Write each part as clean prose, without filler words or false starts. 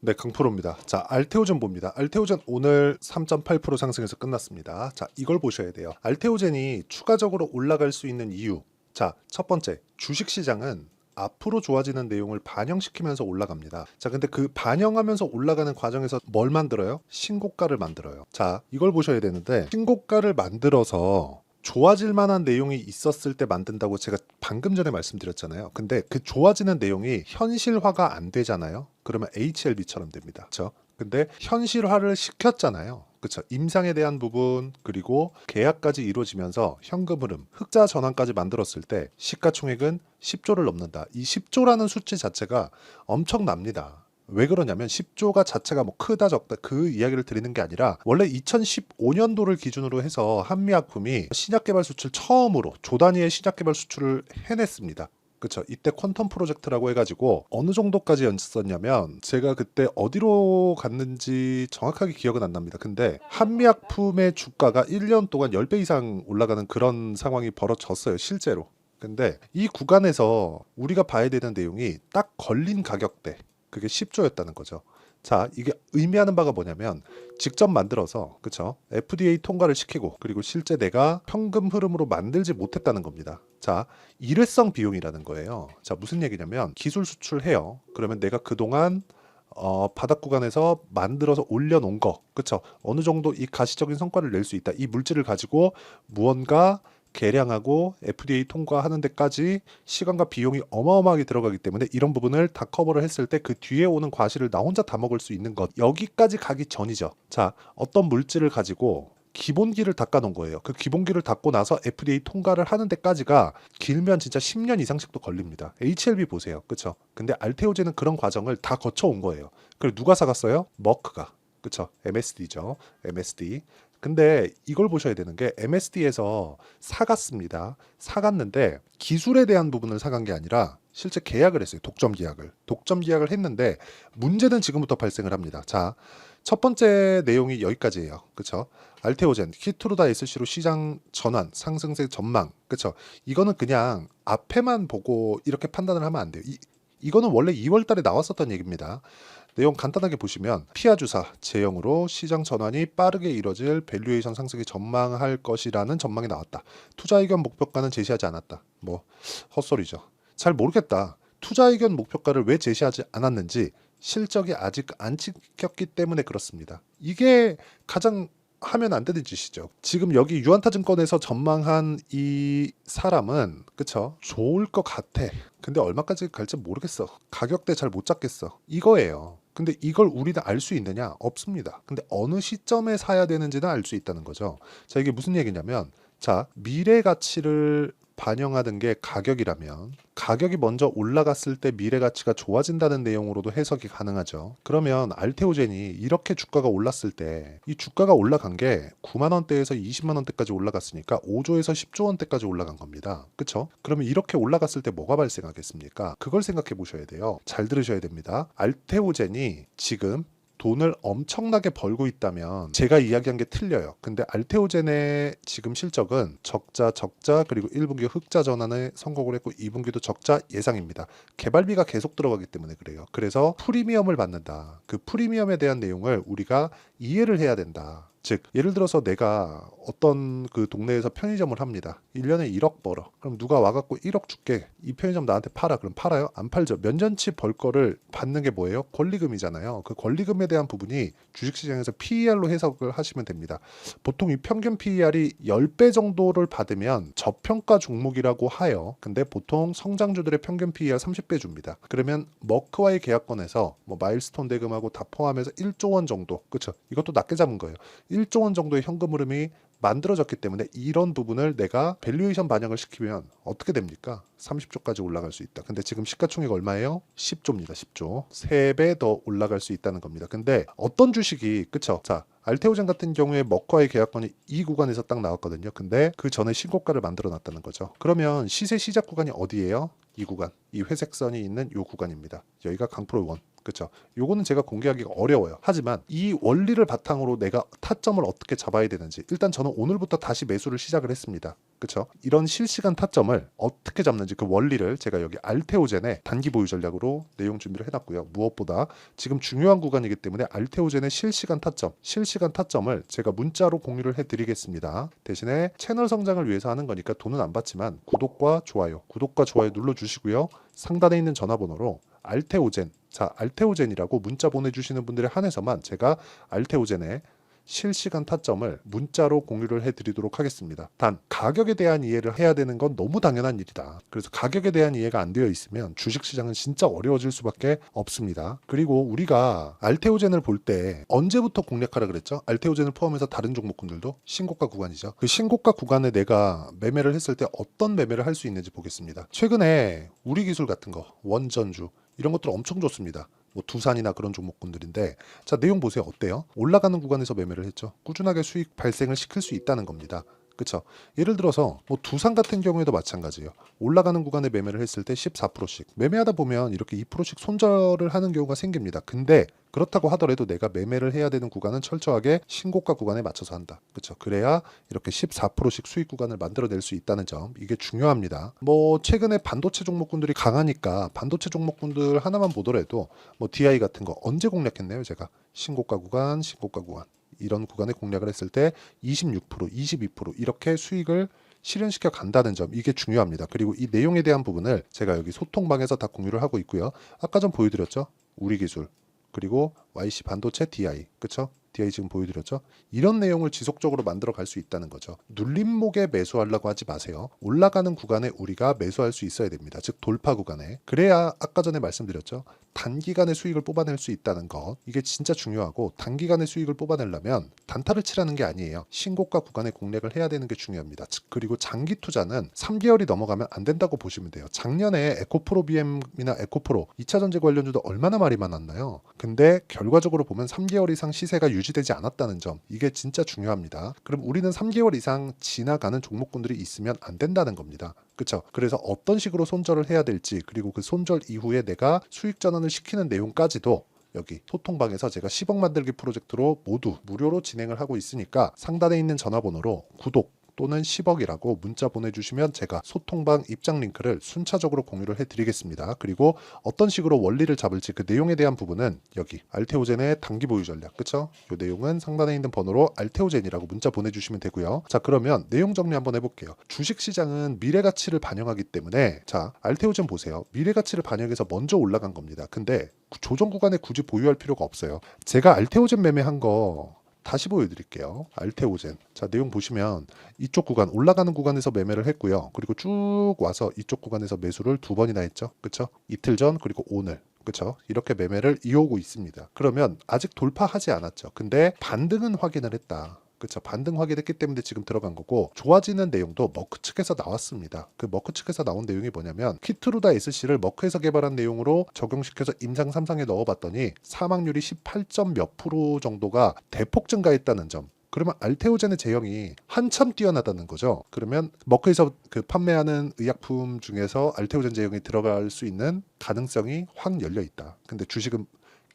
네, 강프로입니다. 자, 알테오젠 봅니다. 알테오젠 오늘 3.8% 상승해서 끝났습니다. 자, 이걸 보셔야 돼요. 알테오젠이 추가적으로 올라갈 수 있는 이유. 자, 첫 번째, 주식시장은 앞으로 좋아지는 내용을 반영시키면서 올라갑니다. 자, 근데 그 반영하면서 올라가는 과정에서 뭘 만들어요? 신고가를 만들어요. 자, 이걸 보셔야 되는데, 신고가를 만들어서 좋아질 만한 내용이 있었을 때 만든다고 제가 방금 전에 말씀드렸잖아요. 근데 그 좋아지는 내용이 현실화가 안 되잖아요. 그러면 HLB처럼 됩니다. 그렇죠? 근데 현실화를 시켰잖아요. 그렇죠. 임상에 대한 부분 그리고 계약까지 이루어지면서 현금 흐름, 흑자 전환까지 만들었을 때 시가총액은 10조를 넘는다. 이 10조라는 수치 자체가 엄청납니다. 왜 그러냐면 10조가 자체가 뭐 크다 적다 그 이야기를 드리는 게 아니라 원래 2015년도를 기준으로 해서 한미약품이 신약개발 수출 처음으로 조 단위의 신약개발 수출을 해냈습니다. 그쵸. 이때 퀀텀 프로젝트라고 해가지고 어느 정도까지 였었냐면 제가 그때 어디로 갔는지 정확하게 기억은 안 납니다. 근데 한미약품의 주가가 1년 동안 10배 이상 올라가는 그런 상황이 벌어졌어요. 실제로. 근데 이 구간에서 우리가 봐야 되는 내용이 딱 걸린 가격대 그게 10조였다는 거죠. 자, 이게 의미하는 바가 뭐냐면 직접 만들어서 그쵸? FDA 통과를 시키고 그리고 실제 내가 현금 흐름으로 만들지 못했다는 겁니다. 자, 일회성 비용이라는 거예요. 자, 무슨 얘기냐면 기술 수출해요. 그러면 내가 그동안 바닥 구간에서 만들어서 올려놓은 거, 그쵸? 어느 정도 이 가시적인 성과를 낼 수 있다. 이 물질을 가지고 무언가 계량하고 FDA 통과하는 데까지 시간과 비용이 어마어마하게 들어가기 때문에 이런 부분을 다 커버를 했을 때 그 뒤에 오는 과실을 나 혼자 다 먹을 수 있는 것 여기까지 가기 전이죠. 자, 어떤 물질을 가지고 기본기를 닦아 놓은 거예요. 그 기본기를 닦고 나서 FDA 통과를 하는 데까지가 길면 진짜 10년 이상씩도 걸립니다. HLB 보세요. 그쵸? 근데 알테오젠은 그런 과정을 다 거쳐온 거예요. 그리고 누가 사갔어요? 머크가. 그쵸? MSD죠. MSD. 근데 이걸 보셔야 되는 게 MSD에서 사갔습니다. 사갔는데 기술에 대한 부분을 사간 게 아니라 실제 계약을 했어요. 독점 계약을. 독점 계약을 했는데 문제는 지금부터 발생을 합니다. 자, 첫 번째 내용이 여기까지예요. 그쵸? 알테오젠, 키트루다 SC로 시장 전환, 상승세 전망. 그쵸? 이거는 그냥 앞에만 보고 이렇게 판단을 하면 안 돼요. 이거는 원래 2월 달에 나왔었던 얘기입니다. 내용 간단하게 보시면 피아 주사 제형으로 시장 전환이 빠르게 이뤄질 밸류에이션 상승이 전망할 것이라는 전망이 나왔다. 투자 의견 목표가는 제시하지 않았다. 뭐 헛소리죠. 잘 모르겠다. 투자 의견 목표가를 왜 제시하지 않았는지 실적이 아직 안 찍혔기 때문에 그렇습니다. 이게 가장 하면 안 되는 짓이죠. 지금 여기 유한타증권에서 전망한 이 사람은 그쵸? 좋을 것 같아. 근데 얼마까지 갈지 모르겠어. 가격대 잘 못 잡겠어. 이거예요. 근데 이걸 우리는 알 수 있느냐? 없습니다. 근데 어느 시점에 사야 되는지는 알 수 있다는 거죠. 자, 이게 무슨 얘기냐면 자, 미래 가치를 반영하는 게 가격이라면 가격이 먼저 올라갔을 때 미래 가치가 좋아진다는 내용으로도 해석이 가능하죠. 그러면 알테오젠이 이렇게 주가가 올랐을 때 이 주가가 올라간 게 9만 원대에서 20만 원대까지 올라갔으니까 5조에서 10조 원대까지 올라간 겁니다. 그쵸? 그러면 이렇게 올라갔을 때 뭐가 발생하겠습니까? 그걸 생각해 보셔야 돼요. 잘 들으셔야 됩니다. 알테오젠이 지금 돈을 엄청나게 벌고 있다면 제가 이야기한 게 틀려요. 근데 알테오젠의 지금 실적은 적자 그리고 1분기 흑자 전환에 성공을 했고 2분기도 적자 예상입니다. 개발비가 계속 들어가기 때문에 그래요. 그래서 프리미엄을 받는다. 그 프리미엄에 대한 내용을 우리가 이해를 해야 된다. 즉 예를 들어서 내가 어떤 그 동네에서 편의점을 합니다. 1년에 1억 벌어. 그럼 누가 와갖고 1억 줄게. 이 편의점 나한테 팔아. 그럼 팔아요? 안 팔죠. 몇 년치 벌 거를 받는 게 뭐예요? 권리금이잖아요. 그 권리금에 대한 부분이 주식시장에서 PER로 해석을 하시면 됩니다. 보통 이 평균 PER이 10배 정도를 받으면 저평가 종목이라고 하여. 근데 보통 성장주들의 평균 PER 30배 줍니다. 그러면 머크와의 계약권에서 뭐 마일스톤 대금하고 다 포함해서 1조 원 정도. 그쵸? 이것도 낮게 잡은 거예요. 1조 원 정도의 현금 흐름이 만들어졌기 때문에 이런 부분을 내가 밸류에이션 반영을 시키면 어떻게 됩니까? 30조까지 올라갈 수 있다. 근데 지금 시가총액 얼마예요? 10조입니다. 10조. 3배 더 올라갈 수 있다는 겁니다. 근데 어떤 주식이 그쵸? 자, 알테오젠 같은 경우에 머커의 계약권이 이 구간에서 딱 나왔거든요. 근데 그 전에 신고가를 만들어 놨다는 거죠. 그러면 시세 시작 구간이 어디예요? 이 구간. 이 회색 선이 있는 이 구간입니다. 여기가 강프로 1. 그쵸? 요거는 제가 공개하기가 어려워요. 하지만 이 원리를 바탕으로 내가 타점을 어떻게 잡아야 되는지, 일단 저는 오늘부터 다시 매수를 시작을 했습니다. 그쵸? 이런 실시간 타점을 어떻게 잡는지 그 원리를 제가 여기 알테오젠의 단기 보유 전략으로 내용 준비를 해놨고요. 무엇보다 지금 중요한 구간이기 때문에 알테오젠의 실시간 타점을 제가 문자로 공유를 해드리겠습니다. 대신에 채널 성장을 위해서 하는 거니까 돈은 안 받지만 구독과 좋아요 눌러주시고요. 상단에 있는 전화번호로 알테오젠, 자 알테오젠이라고 문자 보내주시는 분들에 한해서만 제가 알테오젠의 실시간 타점을 문자로 공유를 해드리도록 하겠습니다. 단 가격에 대한 이해를 해야 되는 건 너무 당연한 일이다. 그래서 가격에 대한 이해가 안 되어 있으면 주식시장은 진짜 어려워질 수밖에 없습니다. 그리고 우리가 알테오젠을 볼 때 언제부터 공략하라 그랬죠? 알테오젠을 포함해서 다른 종목군들도 신고가 구간이죠. 그 신고가 구간에 내가 매매를 했을 때 어떤 매매를 할 수 있는지 보겠습니다. 최근에 우리기술 같은 거, 원전주 이런 것들 엄청 좋습니다. 뭐 두산이나 그런 종목군들인데, 자 내용 보세요. 어때요? 올라가는 구간에서 매매를 했죠. 꾸준하게 수익 발생을 시킬 수 있다는 겁니다. 그쵸? 예를 들어서 뭐 두산 같은 경우에도 마찬가지예요. 올라가는 구간에 매매를 했을 때 14%씩 매매하다 보면 이렇게 2%씩 손절을 하는 경우가 생깁니다. 근데 그렇다고 하더라도 내가 매매를 해야 되는 구간은 철저하게 신고가 구간에 맞춰서 한다. 그렇죠? 그래야 이렇게 14%씩 수익 구간을 만들어낼 수 있다는 점, 이게 중요합니다. 뭐 최근에 반도체 종목군들이 강하니까 반도체 종목군들 하나만 보더라도 뭐 DI 같은 거 언제 공략했나요? 제가 신고가 구간 이런 구간에 공략을 했을 때 26%, 22% 이렇게 수익을 실현시켜 간다는 점, 이게 중요합니다. 그리고 이 내용에 대한 부분을 제가 여기 소통방에서 다 공유를 하고 있고요. 아까 전 보여드렸죠? 우리기술, 그리고 YC 반도체 DI, 그쵸? DI 지금 보여드렸죠? 이런 내용을 지속적으로 만들어 갈 수 있다는 거죠. 눌림목에 매수하려고 하지 마세요. 올라가는 구간에 우리가 매수할 수 있어야 됩니다. 즉 돌파 구간에. 그래야 아까 전에 말씀드렸죠? 단기간에 수익을 뽑아낼 수 있다는 것, 이게 진짜 중요하고, 단기간에 수익을 뽑아내려면 단타를 치라는 게 아니에요. 신고가 구간에 공략을 해야 되는 게 중요합니다. 즉 그리고 장기 투자는 3개월이 넘어가면 안 된다고 보시면 돼요. 작년에 에코프로 BM이나 에코프로 2차전지 관련주도 얼마나 말이 많았나요? 근데 결과적으로 보면 3개월 이상 시세가 유지되지 않았다는 점, 이게 진짜 중요합니다. 그럼 우리는 3개월 이상 지나가는 종목군들이 있으면 안 된다는 겁니다. 그렇죠? 그래서 어떤 식으로 손절을 해야 될지, 그리고 그 손절 이후에 내가 수익 전환을 시키는 내용까지도 여기 소통방에서 제가 10억 만들기 프로젝트로 모두 무료로 진행을 하고 있으니까 상단에 있는 전화번호로 구독 또는 10억이라고 문자 보내주시면 제가 소통방 입장 링크를 순차적으로 공유를 해드리겠습니다. 그리고 어떤 식으로 원리를 잡을지 그 내용에 대한 부분은 여기 알테오젠의 단기 보유 전략, 그쵸? 이 내용은 상단에 있는 번호로 알테오젠이라고 문자 보내주시면 되고요. 자 그러면 내용 정리 한번 해볼게요. 주식시장은 미래가치를 반영하기 때문에, 자 알테오젠 보세요. 미래가치를 반영해서 먼저 올라간 겁니다. 근데 조정 구간에 굳이 보유할 필요가 없어요. 제가 알테오젠 매매한 거 다시 보여드릴게요. 알테오젠. 자 내용 보시면 이쪽 구간, 올라가는 구간에서 매매를 했고요. 그리고 쭉 와서 이쪽 구간에서 매수를 2번이나 했죠. 그쵸? 이틀 전 그리고 오늘. 그쵸? 이렇게 매매를 이어오고 있습니다. 그러면 아직 돌파하지 않았죠. 근데 반등은 확인을 했다. 그쵸? 반등 확인했기 때문에 지금 들어간 거고, 좋아지는 내용도 머크 측에서 나왔습니다. 그 머크 측에서 나온 내용이 뭐냐면 키트루다 SC를 머크에서 개발한 내용으로 적용시켜서 임상 3상에 넣어봤더니 사망률이 18점 몇 프로 정도가 대폭 증가했다는 점. 그러면 알테오젠의 제형이 한참 뛰어나다는 거죠. 그러면 머크에서 그 판매하는 의약품 중에서 알테오젠 제형이 들어갈 수 있는 가능성이 확 열려 있다. 근데 주식은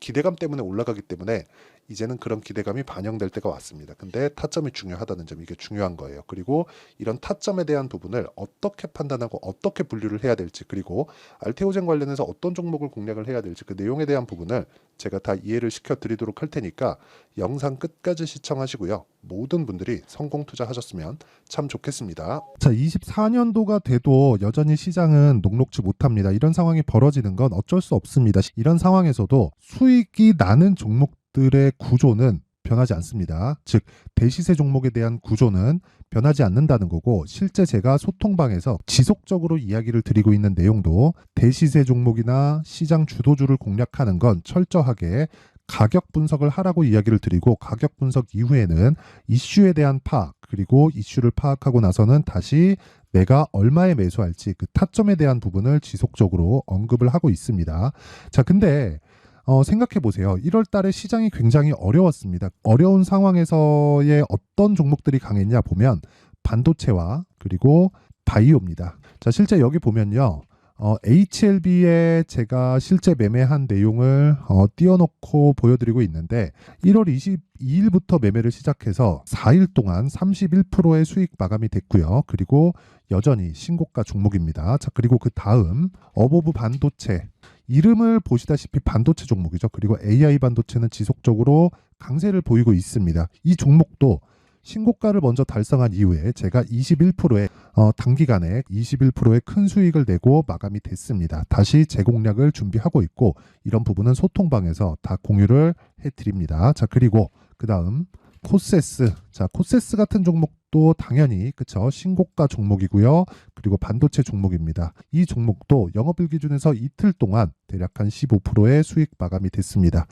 기대감 때문에 올라가기 때문에 이제는 그런 기대감이 반영될 때가 왔습니다. 근데 타점이 중요하다는 점, 이게 중요한 거예요. 그리고 이런 타점에 대한 부분을 어떻게 판단하고 어떻게 분류를 해야 될지, 그리고 알테오젠 관련해서 어떤 종목을 공략을 해야 될지 그 내용에 대한 부분을 제가 다 이해를 시켜드리도록 할 테니까 영상 끝까지 시청하시고요. 모든 분들이 성공 투자하셨으면 참 좋겠습니다. 자, 24년도가 돼도 여전히 시장은 녹록지 못합니다. 이런 상황이 벌어지는 건 어쩔 수 없습니다. 이런 상황에서도 수익이 나는 종목들의 구조는 변하지 않습니다. 즉 대시세 종목에 대한 구조는 변하지 않는다는 거고, 실제 제가 소통방에서 지속적으로 이야기를 드리고 있는 내용도 대시세 종목이나 시장 주도주를 공략하는 건 철저하게 가격 분석을 하라고 이야기를 드리고, 가격 분석 이후에는 이슈에 대한 파악, 그리고 이슈를 파악하고 나서는 다시 내가 얼마에 매수할지 그 타점에 대한 부분을 지속적으로 언급을 하고 있습니다. 자, 근데 생각해 보세요. 1월 달에 시장이 굉장히 어려웠습니다. 어려운 상황에서의 어떤 종목들이 강했냐 보면 반도체와 그리고 바이오입니다. 자, 실제 여기 보면요. HLB에 제가 실제 매매한 내용을 띄워놓고 보여드리고 있는데 1월 22일부터 매매를 시작해서 4일 동안 31%의 수익 마감이 됐고요. 그리고 여전히 신고가 종목입니다. 자, 그리고 그 다음 어보브 반도체, 이름을 보시다시피 반도체 종목이죠. 그리고 AI 반도체는 지속적으로 강세를 보이고 있습니다. 이 종목도 신고가를 먼저 달성한 이후에 제가 21%의 단기간에 21%의 큰 수익을 내고 마감이 됐습니다. 다시 재공략을 준비하고 있고 이런 부분은 소통방에서 다 공유를 해드립니다. 자, 그리고 그 다음 코세스. 자, 코세스 같은 종목도 당연히 그쵸, 신고가 종목이고요. 그리고 반도체 종목입니다. 이 종목도 영업일 기준에서 이틀 동안 대략 한 15%의 수익 마감이 됐습니다.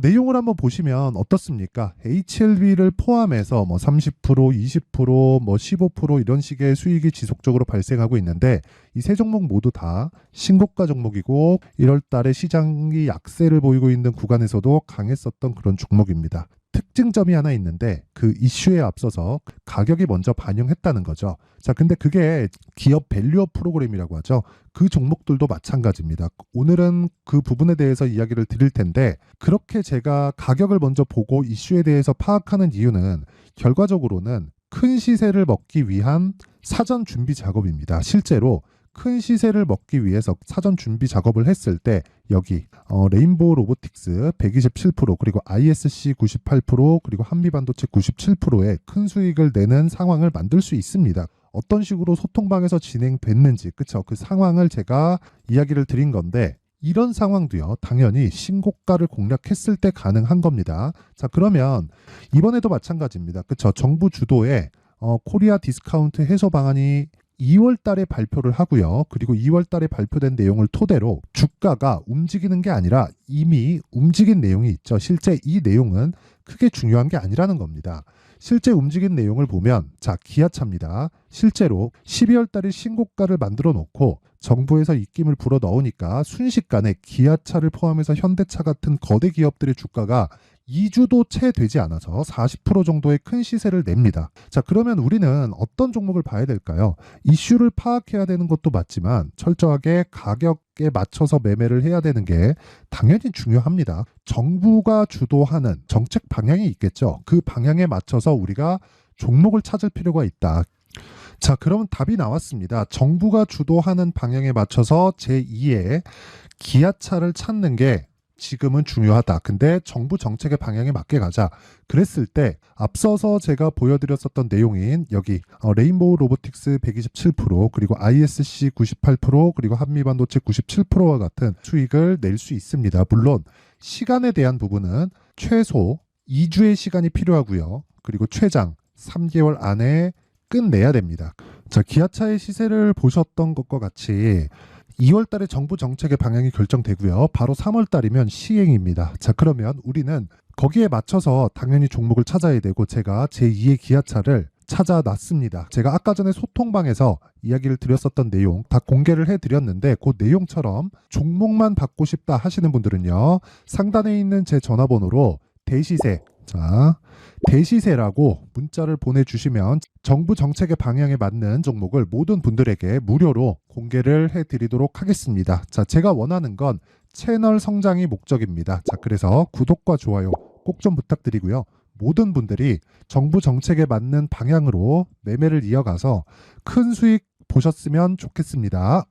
내용을 한번 보시면 어떻습니까? HLB를 포함해서 뭐 30%, 20%, 뭐 15% 이런 식의 수익이 지속적으로 발생하고 있는데 이 세 종목 모두 다 신고가 종목이고 1월 달에 시장이 약세를 보이고 있는 구간에서도 강했었던 그런 종목입니다. 특징점이 하나 있는데 그 이슈에 앞서서 가격이 먼저 반영했다는 거죠. 자, 근데 그게 기업 밸류업 프로그램이라고 하죠. 그 종목들도 마찬가지입니다. 오늘은 그 부분에 대해서 이야기를 드릴 텐데 그렇게 제가 가격을 먼저 보고 이슈에 대해서 파악하는 이유는 결과적으로는 큰 시세를 먹기 위한 사전 준비 작업입니다. 실제로 큰 시세를 먹기 위해서 사전 준비 작업을 했을 때 여기 레인보우 로보틱스 127% 그리고 ISC 98% 그리고 한미반도체 97%의 큰 수익을 내는 상황을 만들 수 있습니다. 어떤 식으로 소통방에서 진행됐는지 그쵸, 그 상황을 제가 이야기를 드린 건데 이런 상황도요 당연히 신고가를 공략했을 때 가능한 겁니다. 자, 그러면 이번에도 마찬가지입니다. 그쵸, 정부 주도의 코리아 디스카운트 해소 방안이 2월 달에 발표를 하고요. 그리고 2월 달에 발표된 내용을 토대로 주가가 움직이는 게 아니라 이미 움직인 내용이 있죠. 실제 이 내용은 크게 중요한 게 아니라는 겁니다. 실제 움직인 내용을 보면 자, 기아차입니다. 실제로 12월 달에 신고가를 만들어 놓고 정부에서 입김을 불어 넣으니까 순식간에 기아차를 포함해서 현대차 같은 거대 기업들의 주가가 2주도 채 되지 않아서 40% 정도의 큰 시세를 냅니다. 자, 그러면 우리는 어떤 종목을 봐야 될까요? 이슈를 파악해야 되는 것도 맞지만 철저하게 가격에 맞춰서 매매를 해야 되는 게 당연히 중요합니다. 정부가 주도하는 정책 방향이 있겠죠. 그 방향에 맞춰서 우리가 종목을 찾을 필요가 있다. 자, 그럼 답이 나왔습니다. 정부가 주도하는 방향에 맞춰서 제2의 기아차를 찾는 게 지금은 중요하다. 근데 정부 정책의 방향에 맞게 가자. 그랬을 때 앞서서 제가 보여드렸었던 내용인 여기 레인보우 로보틱스 127% 그리고 ISC 98% 그리고 한미반도체 97%와 같은 수익을 낼 수 있습니다. 물론 시간에 대한 부분은 최소 2주의 시간이 필요하고요. 그리고 최장 3개월 안에 끝내야 됩니다. 자, 기아차의 시세를 보셨던 것과 같이 2월 달에 정부 정책의 방향이 결정되고요. 바로 3월 달이면 시행입니다. 자, 그러면 우리는 거기에 맞춰서 당연히 종목을 찾아야 되고 제가 제2의 기아차를 찾아놨습니다. 제가 아까 전에 소통방에서 이야기를 드렸었던 내용 다 공개를 해드렸는데 그 내용처럼 종목만 받고 싶다 하시는 분들은요. 상단에 있는 제 전화번호로 대시세, 자, 대시세라고 문자를 보내주시면 정부 정책의 방향에 맞는 종목을 모든 분들에게 무료로 공개를 해드리도록 하겠습니다. 자, 제가 원하는 건 채널 성장이 목적입니다. 자, 그래서 구독과 좋아요 꼭 좀 부탁드리고요. 모든 분들이 정부 정책에 맞는 방향으로 매매를 이어가서 큰 수익 보셨으면 좋겠습니다.